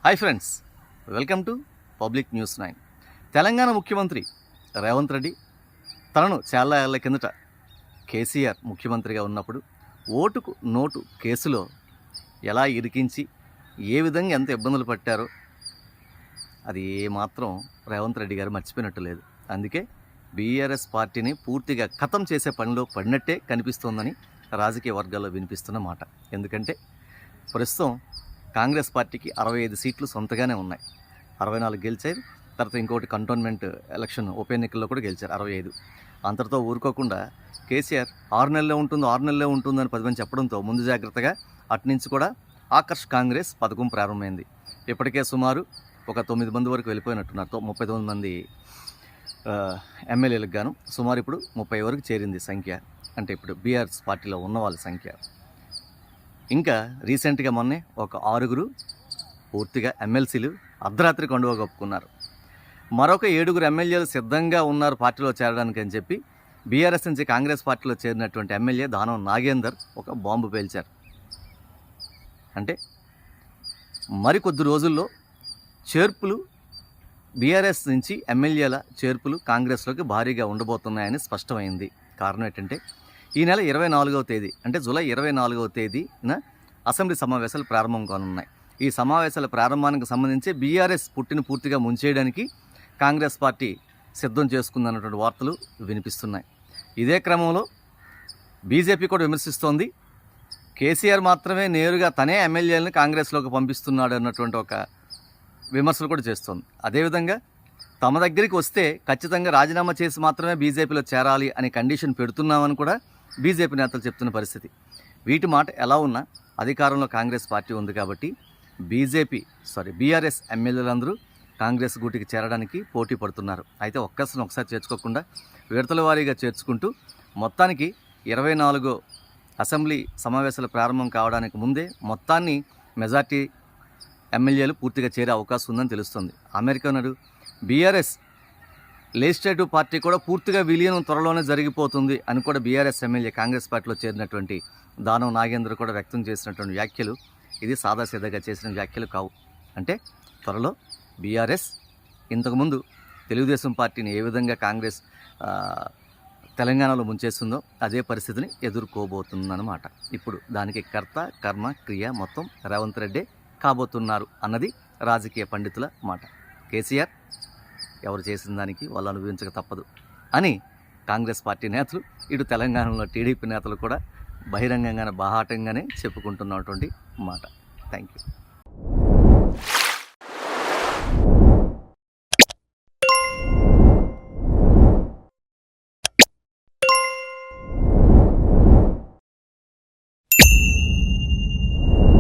Hi friends, welcome to public news 9. Telangana ముఖ్యమంత్రి రేవంత్ రెడ్డి తనను చాలా ఏళ్ల కిందట కేసీఆర్ ముఖ్యమంత్రిగా ఉన్నప్పుడు ఓటుకు నోటు కేసులో ఎలా ఇరికించి ఏ విధంగా ఎంత ఇబ్బందులు పట్టారో అది ఏమాత్రం రేవంత్ రెడ్డి గారు మర్చిపోయినట్టు లేదు. అందుకే బీఆర్ఎస్ పార్టీని పూర్తిగా ఖతం చేసే పనిలో పడినట్టే కనిపిస్తోందని రాజకీయ వర్గాల్లో వినిపిస్తున్న మాట. ఎందుకంటే ప్రస్తుతం కాంగ్రెస్ పార్టీకి 65 సీట్లు సొంతగానే ఉన్నాయి. 64 గెలిచారు. తర్వాత ఇంకోటి కంటోన్మెంట్ ఎలక్షన్ ఉప ఎన్నికల్లో కూడా గెలిచారు 65. అంతటితో ఊరుకోకుండా కేసీఆర్ 6 నెలలే ఉంటుందని 10 మంది చెప్పడంతో ముందు జాగ్రత్తగా అటునుంచి కూడా ఆకర్ష్ కాంగ్రెస్ పథకం ప్రారంభమైంది. ఇప్పటికే సుమారు ఒక 9 మంది వరకు వెళ్ళిపోయినట్టున్నారు. 39 మంది ఎమ్మెల్యేలకు గాను సుమారు ఇప్పుడు 30 వరకు చేరింది సంఖ్య. అంటే ఇప్పుడు బీఆర్ఎస్ పార్టీలో ఉన్న వాళ్ళ సంఖ్య. ఇంకా రీసెంట్గా మొన్నే ఒక 6 పూర్తిగా ఎమ్మెల్సీలు అర్ధరాత్రి కండువా కప్పుకున్నారు. మరొక 7 ఎమ్మెల్యేలు సిద్ధంగా ఉన్నారు పార్టీలో చేరడానికి అని చెప్పి బీఆర్ఎస్ నుంచి కాంగ్రెస్ పార్టీలో చేరినటువంటి ఎమ్మెల్యే దానం నాగేందర్ ఒక బాంబు పేల్చారు. అంటే మరికొద్ది రోజుల్లో చేర్పులు బీఆర్ఎస్ నుంచి ఎమ్మెల్యేల చేర్పులు కాంగ్రెస్లోకి భారీగా ఉండబోతున్నాయని స్పష్టమైంది. కారణం ఏంటంటే ఈ నెల 24వ తేదీ అంటే జూలై 24వ తేదీన అసెంబ్లీ సమావేశాలు ప్రారంభం కానున్నాయి. ఈ సమావేశాల ప్రారంభానికి సంబంధించి బీఆర్ఎస్ పుట్టిని పూర్తిగా ముంచేయడానికి కాంగ్రెస్ పార్టీ సిద్ధం చేసుకుందన్నటువంటి వార్తలు వినిపిస్తున్నాయి. ఇదే క్రమంలో బీజేపీ కూడా విమర్శిస్తోంది. కేసీఆర్ మాత్రమే నేరుగా తనే ఎమ్మెల్యేలను కాంగ్రెస్లోకి పంపిస్తున్నాడు అన్నటువంటి ఒక విమర్శలు కూడా చేస్తోంది. అదేవిధంగా తమ దగ్గరికి వస్తే ఖచ్చితంగా రాజీనామా చేసి మాత్రమే బీజేపీలో చేరాలి అనే కండిషన్ పెడుతున్నామని కూడా బీజేపీ నేతలు చెప్తున్న పరిస్థితి. వీటి మాట ఎలా ఉన్నా అధికారంలో కాంగ్రెస్ పార్టీ ఉంది కాబట్టి బీఆర్ఎస్ ఎమ్మెల్యేలందరూ కాంగ్రెస్ గూటికి చేరడానికి పోటీ పడుతున్నారు. అయితే ఒకసారి చేర్చుకోకుండా విడతల వారీగా చేర్చుకుంటూ మొత్తానికి 24 అసెంబ్లీ సమావేశాలు ప్రారంభం కావడానికి ముందే మొత్తాన్ని మెజార్టీ ఎమ్మెల్యేలు పూర్తిగా చేరే అవకాశం ఉందని తెలుస్తుంది. అమెరికా నాడు బీఆర్ఎస్ లెజిస్లేటివ్ పార్టీ కూడా పూర్తిగా విలీనం త్వరలోనే జరిగిపోతుంది అని కూడా బీఆర్ఎస్ ఎమ్మెల్యే కాంగ్రెస్ పార్టీలో చేరినటువంటి దానం నాగేంద్ర కూడా వ్యక్తం చేసినటువంటి వ్యాఖ్యలు ఇది సాదాసీదాగా చేసిన వ్యాఖ్యలు కావు. అంటే త్వరలో బీఆర్ఎస్ ఇంతకుముందు తెలుగుదేశం పార్టీని ఏ విధంగా కాంగ్రెస్ తెలంగాణలో ముంచేస్తుందో అదే పరిస్థితిని ఎదుర్కోబోతుందన్నమాట. ఇప్పుడు దానికి కర్త కర్మ క్రియ మొత్తం రేవంత్ రెడ్డి కాబోతున్నారు అన్నది రాజకీయ పండితుల మాట. కేసీఆర్ ఎవరు చేసిన దానికి వాళ్ళు అనుభవించక తప్పదు అని కాంగ్రెస్ పార్టీ నేతలు, ఇటు తెలంగాణలో టీడీపీ నేతలు కూడా బహిరంగంగానే బాహాటంగానే చెప్పుకుంటున్నటువంటి మాట. Thank you.